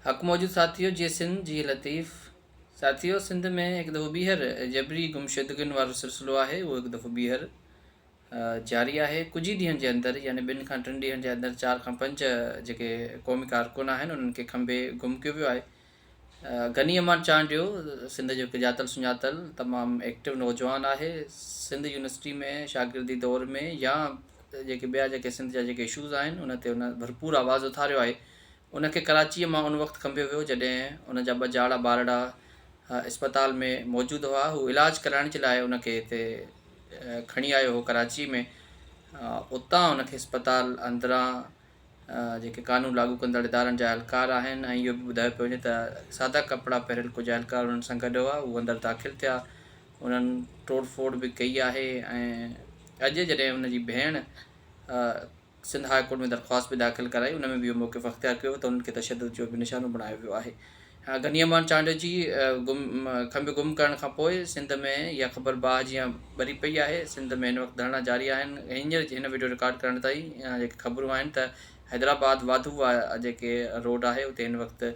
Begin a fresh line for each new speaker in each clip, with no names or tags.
हक़ मौजूद साथियों, जी सिंध जी लतीफ़। साथियों, सिंध में हिकु दफ़ो ॿीहर जबरी गुमशुदगियुनि वारो सिलसिलो आहे, उहो हिकु दफ़ो ॿीहर जारी आहे। कुछ ई ॾींहंनि जे अंदरि, यानी 2 खां 3 ॾींहंनि जे अंदरि 4 खां 5 जेके क़ौमी कारकुन आहिनि उन्हनि खे खंबे गुम कयो वियो आहे। गनी अमान चांडियो सिंध जो हिकु ॼातल सुञातल तमामु एक्टिव नौजवान आहे। सिंध यूनिवर्सिटी में शागिर्दी दौर में या जेके ॿिया जेके सिंध जा जेके इशूज़ आहिनि उन ते उन भरपूर आवाज़ उथारियो आहे। उनखे कराचीअ मां उन वक़्तु खंबियो वियो जॾहिं उन जा 2 जाड़ा ॿारड़ा इस्पताल में मौजूदु हुआ। हू इलाजु कराइण जे लाइ उनखे हिते खणी आयो हो कराची में। उतां उनखे इस्पताल अंदरां जेके कानून लागू कंदड़ इदारनि जा अहलकार आहिनि ऐं इहो बि ॿुधायो पियो वञे त सादा कपिड़ा पहिरियल कुझु अहलकार उन्हनि सां गॾु हुआ, उहे अंदरि दाख़िल थिया, उन्हनि तोड़ फोड़ बि कई आहे। ऐं अॼु जॾहिं उनजी भेण सिंध हाई कोर्ट में दरख़्वास्त बि दाख़िल कराई, उन में बि इहो मौक़िफ़ अख़्तियार कयो त उन्हनि खे तशदुद जो बि निशानो बणायो वियो आहे। गनी अमान चांडियो जी खंबे गुम करण खां पोइ सिंध में इहा ख़बर बाहि जीअं ॿरी पई आहे। सिंध में हिन वक़्तु धरना जारी आहिनि। हींअर हिन वीडियो रिकॉर्ड करण ताईं जेके ख़बरूं आहिनि त हैदराबाद वाधूवा जेके रोड आहे उते हिन वक़्तु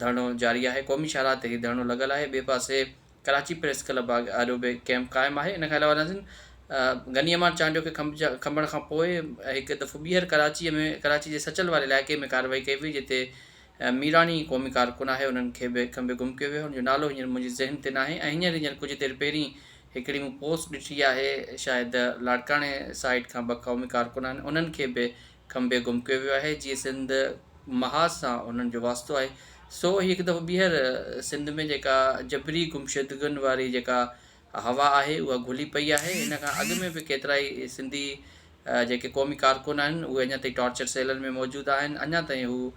धरणो जारी आहे। क़ौमी शाहराह ते हीउ धरणो लॻल आहे। ॿिए पासे कराची प्रेस क्लब आॾो बि कैंप क़ाइमु आहे। इन खां अलावा गनी अमान चांडियो खे खंबण खां पोइ हिकु दफ़ो ॿीहर कराची जे सचल वारे इलाइक़े में कार्रवाई कई वई, जिते मीरानी क़ौमी कारकुन आहे, उन्हनि खे बि खंबे गुम कयो वियो। हुनजो नालो हींअर मुंहिंजे ज़हन ते न आहे। ऐं हींअर कुझु देरि पहिरीं हिकिड़ी मूं पोस्ट ॾिठी आहे, शायदि लाड़काणे साइड खां 2 क़ौमी कारकुन आहिनि, उन्हनि खे बि खंबे गुम कयो वियो आहे। जीअं सिंध महाज़ सां उन्हनि जो वास्तो आहे। सो हीउ हिकु दफ़ो ॿीहर सिंध में जेका जबरी गुमशुदगियुनि वारी जेका हवा आहे उहा घुली पई आहे। हिन खां अॻु में बि केतिरा ई सिंधी जेके क़ौमी कारकुन आहिनि उहे अञा ताईं टॉर्चर सेलनि में मौजूदु आहिनि। अञा ताईं हू